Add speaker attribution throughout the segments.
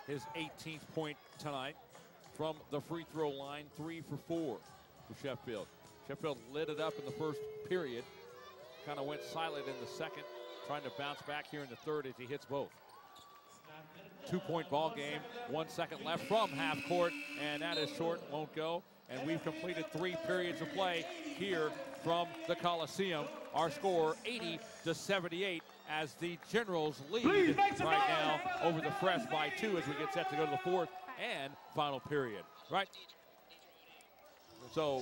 Speaker 1: his 18th point tonight from the free throw line, 3 for 4 for Sheffield. Sheffield lit it up in the first period, kind of went silent in the second, trying to bounce back here in the third as he hits both. 2-point ball game, 1 second left from half court, and that is short, won't go. And we've completed 3 periods of play here from the Coliseum. Our score 80-78 as the Generals lead right now over the Fresh by 2 as we get set to go to the fourth and final period. Right. So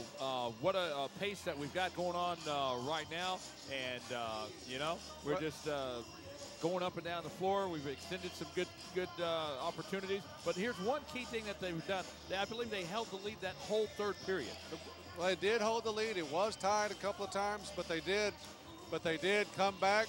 Speaker 1: what a pace that we've got going on right now. And, you know, we're just going up and down the floor. We've extended some good opportunities. But here's one key thing that they've done. I believe they held the lead that whole third period.
Speaker 2: Well, they did hold the lead. It was tied a couple of times, but they did come back.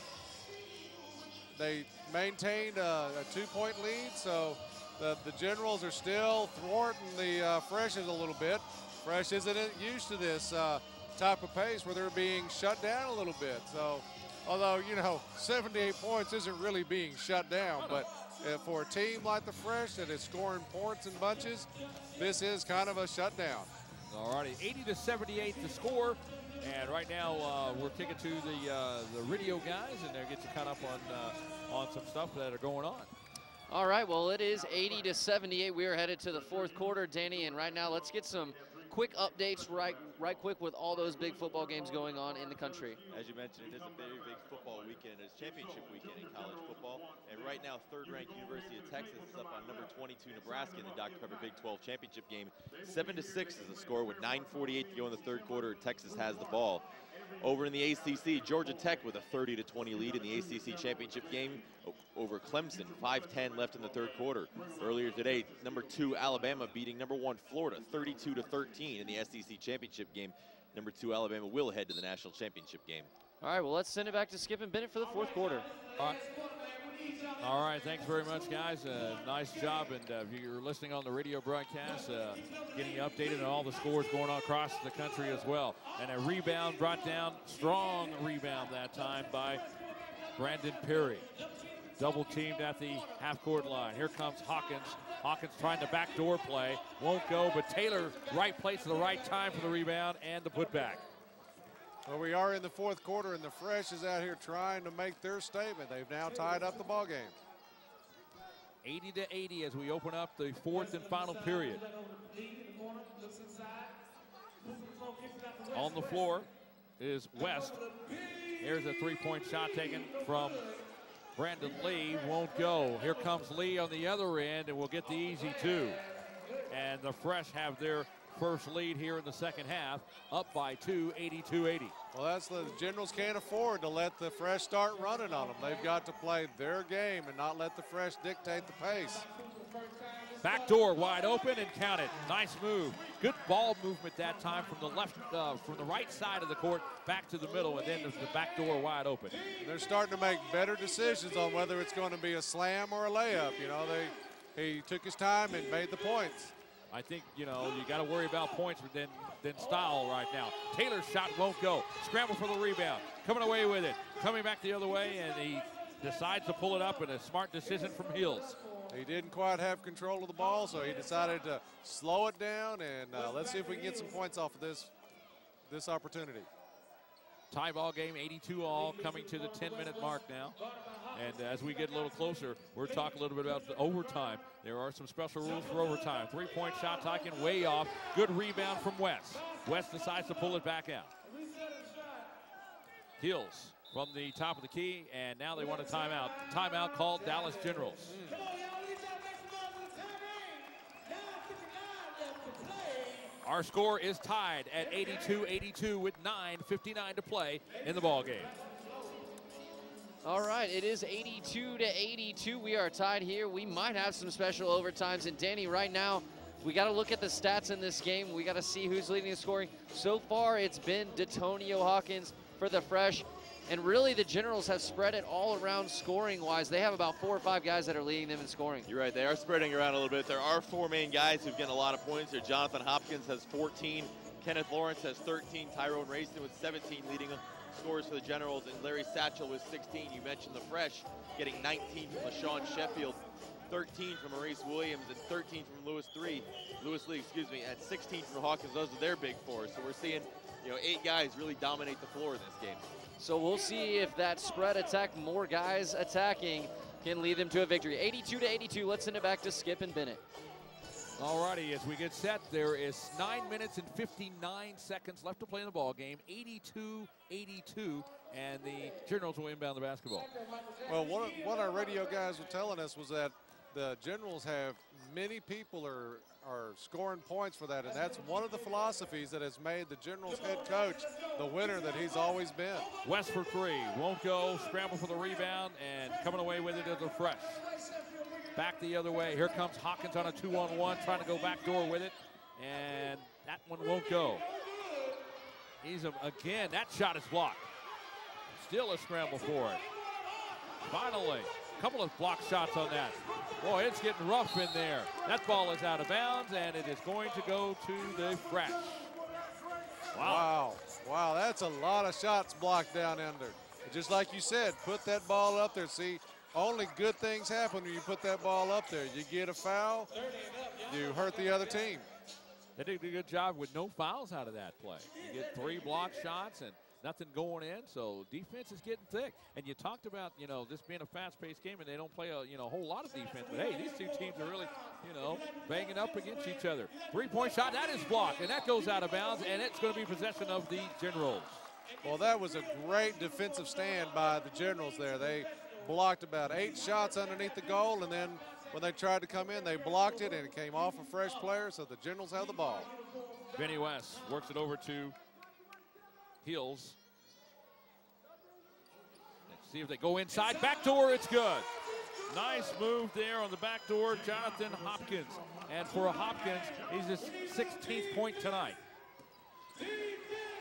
Speaker 2: They maintained a 2-point lead, so the Generals are still thwarting the Freshes a little bit. Fresh isn't used to this type of pace where they're being shut down a little bit. So, although, you know, 78 points isn't really being shut down, but for a team like the Fresh that is scoring points in bunches, this is kind of a shutdown.
Speaker 1: All righty, 80-78 the score. And right now we're kicking to the radio guys, and they'll get you caught up on some stuff that are going on.
Speaker 3: All right, well, it is 80-78. We are headed to the fourth quarter, Danny, and right now let's get some quick updates right quick with all those big football games going on in the country.
Speaker 4: As you mentioned, it is a very big football weekend. It's championship weekend in college football. And right now, third-ranked University of Texas is up on number 22 Nebraska in the Dr. Pepper Big 12 championship game. 7-6 is the score with 9:48 to go in the third quarter. Texas has the ball. Over in the ACC, Georgia Tech with a 30-20 lead in the ACC championship game over Clemson. 5:10 left in the third quarter. Earlier today, number 2 Alabama beating number 1 Florida 32-13 in the SEC championship game. Number 2 Alabama will head to the national championship game.
Speaker 3: All right, well, let's send it back to Skip and Bennett for the fourth quarter.
Speaker 1: All right, thanks very much, guys. Nice job. And if you're listening on the radio broadcast, getting you updated on all the scores going on across the country as well. And a rebound brought down, strong rebound that time by Brandon Perry. Double teamed at the half-court line. Here comes Hopkins. Hopkins trying to backdoor play. Won't go, but Taylor, right place at the right time for the rebound and the putback.
Speaker 2: Well, we are in the fourth quarter, and the Fresh is out here trying to make their statement. They've now tied up the ball game.
Speaker 1: 80-80 as we open up the fourth and final period. On the floor is West. Here's a three-point shot taken from Brandon Lee. Won't go. Here comes Lee on the other end, and we'll get the easy two. And the Fresh have their first lead here in the second half, up by 2, 82-80.
Speaker 2: Well, that's the Generals can't afford to let the Fresh start running on them. They've got to play their game and not let the Fresh dictate the pace.
Speaker 1: Backdoor wide open and count it. Nice move. Good ball movement that time from the left, from the right side of the court back to the middle, and then the backdoor wide open.
Speaker 2: They're starting to make better decisions on whether it's going to be a slam or a layup. You know, he took his time and made the points.
Speaker 1: I think, you know, you got to worry about points than style right now. Taylor's shot won't go. Scramble for the rebound. Coming away with it. Coming back the other way, and he decides to pull it up, and a smart decision from Hills.
Speaker 2: He didn't quite have control of the ball, so he decided to slow it down, and let's see if we can get some points off of this opportunity.
Speaker 1: Tie ball game, 82-all, coming to the 10-minute mark now. And as we get a little closer, we're talking a little bit about the overtime. There are some special rules for overtime. Three-point shot taken way off. Good rebound from West. West decides to pull it back out. Hills from the top of the key, and now they want a timeout. Timeout called Dallas Generals. Our score is tied at 82-82 with 9:59 to play in the ball game.
Speaker 3: All right, it is 82-82. We are tied here. We might have some special overtimes. And Danny, right now, we got to look at the stats in this game. We got to see who's leading the scoring. So far, it's been Detonio Hawkins for the Fresh. And really, the Generals have spread it all around scoring-wise. They have about 4 or 5 guys that are leading them in scoring.
Speaker 4: You're right. They are spreading around a little bit. There are 4 main guys who've gotten a lot of points here. Jonathan Hopkins has 14. Kenneth Lawrence has 13. Tyrone Rayson with 17 leading scores for the Generals. And Larry Satchel with 16. You mentioned the Fresh getting 19 from LaShawn Sheffield. 13 from Maurice Williams, and 13 from Lewis Lee, and 16 from Hawkins. Those are their big fours. So we're seeing, 8 guys really dominate the floor in this game.
Speaker 3: So we'll see if that spread attack, more guys attacking, can lead them to a victory. 82-82. Let's send it back to Skip and Bennett.
Speaker 1: Alrighty, as we get set, there is 9 minutes and 59 seconds left to play in the ball game. 82-82, and the Generals will inbound the basketball.
Speaker 2: Well, what our radio guys were telling us was that the Generals have many people are scoring points for that, and that's one of the philosophies that has made the Generals head coach the winner that he's always been.
Speaker 1: West for three, won't go, scramble for the rebound, and coming away with it is a fresh. Back the other way. Here comes Hopkins on a 2-on-1, trying to go backdoor with it, and that one won't go. Again, that shot is blocked. Still a scramble for it. Finally, a couple of block shots on that. Boy, it's getting rough in there. That ball is out of bounds, and it is going to go to the fresh.
Speaker 2: Wow, that's a lot of shots blocked down under. Just like you said, put that ball up there. See, only good things happen when you put that ball up there. You get a foul, you hurt the other team.
Speaker 1: They did a good job with no fouls out of that play. You get 3 block shots and nothing going in, so defense is getting thick. And you talked about, this being a fast-paced game, and they don't play a whole lot of defense. But, hey, these two teams are really, banging up against each other. 3-point shot, that is blocked, and that goes out of bounds, and it's going to be possession of the Generals.
Speaker 2: Well, that was a great defensive stand by the Generals there. They blocked about 8 shots underneath the goal, and then when they tried to come in, they blocked it, and it came off a fresh player, so the Generals have the ball.
Speaker 1: Benny West works it over to Hills. Let's see if they go inside. Backdoor, it's good. Nice move there on the backdoor, Jonathan Hopkins. And for Hopkins, he's his 16th point tonight.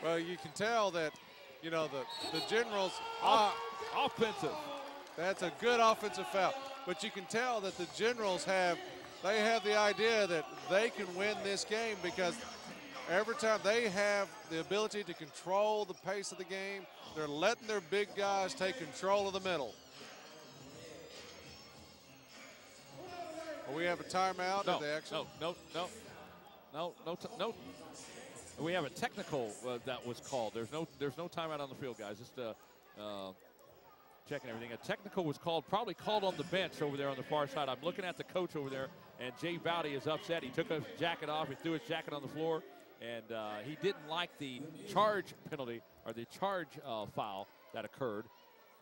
Speaker 2: Well, you can tell that, the Generals
Speaker 1: offensive.
Speaker 2: That's a good offensive foul. But you can tell that the Generals have the idea that they can win this game because every time they have the ability to control the pace of the game, they're letting their big guys take control of the middle. We have a timeout.
Speaker 1: No. We have a technical that was called. There's no timeout on the field, guys. Just checking everything. A technical was probably called on the bench over there on the far side. I'm looking at the coach over there, and Jay Bowdy is upset. He took his jacket off. He threw his jacket on the floor, and he didn't like the charge penalty or the charge foul that occurred,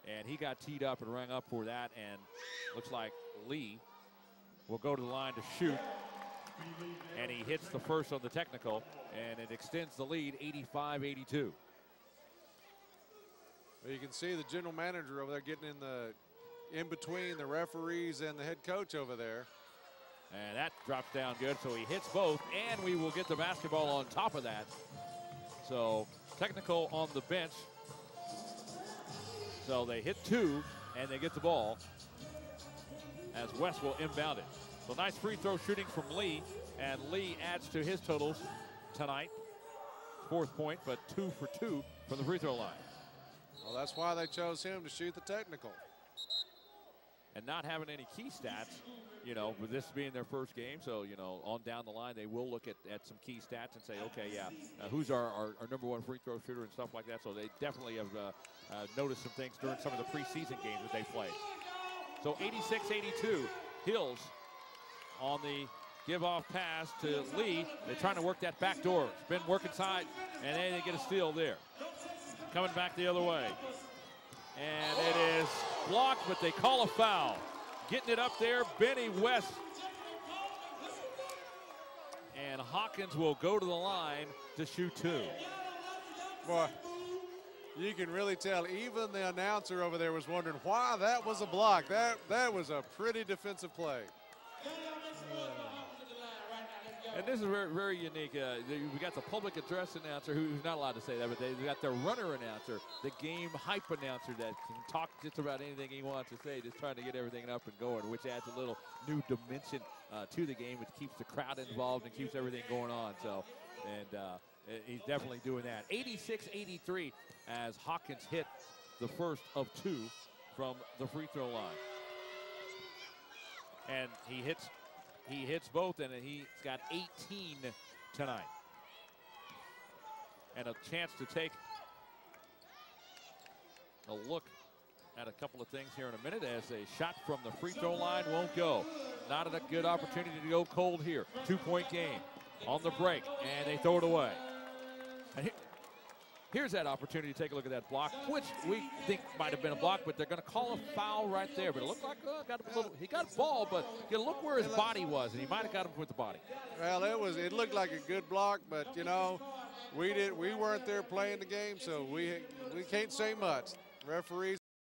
Speaker 1: and he got teed up and rang up for that, and looks like Lee will go to the line to shoot, and he hits the first on the technical, and it extends the lead 85-82.
Speaker 2: Well, you can see the general manager over there getting in between the referees and the head coach over there.
Speaker 1: And that drops down good, so he hits both, and we will get the basketball on top of that. So technical on the bench. So they hit 2, and they get the ball as West will inbound it. So nice free throw shooting from Lee, and Lee adds to his totals tonight. 4th point, but 2 for 2 from the free throw line.
Speaker 2: Well, that's why they chose him to shoot the technical.
Speaker 1: And not having any key stats, with this being their first game, so, on down the line, they will look at some key stats and say, okay, yeah, who's our number 1 free throw shooter and stuff like that. So they definitely have noticed some things during some of the preseason games that they played. So 86-82, Hills on the give-off pass to Lee. They're trying to work that back door. It's been working side, and then they get a steal there. Coming back the other way. And it is blocked, but they call a foul. Getting it up there, Benny West. And Hawkins will go to the line to shoot 2.
Speaker 2: Boy, you can really tell. Even the announcer over there was wondering why that was a block. That was a pretty defensive play.
Speaker 1: And this is very, very unique. We got the public address announcer who's not allowed to say that, but they got their runner announcer, the game hype announcer that can talk just about anything he wants to say, just trying to get everything up and going, which adds a little new dimension to the game, which keeps the crowd involved and keeps everything going on. So, and he's definitely doing that. 86-83 as Hawkins hit the first of 2 from the free throw line. And he hits both, and he's got 18 tonight. And a chance to take a look at a couple of things here in a minute as a shot from the free throw line won't go. Not a good opportunity to go cold here. 2-point game on the break, and they throw it away. And here's that opportunity to take a look at that block, which we think might have been a block, but they're going to call a foul right there. But it looked like he got a ball, but you look where his body was, and he might have got him with the body.
Speaker 2: Well, it looked like a good block, but you know, we weren't there playing the game, so we can't say much. Referees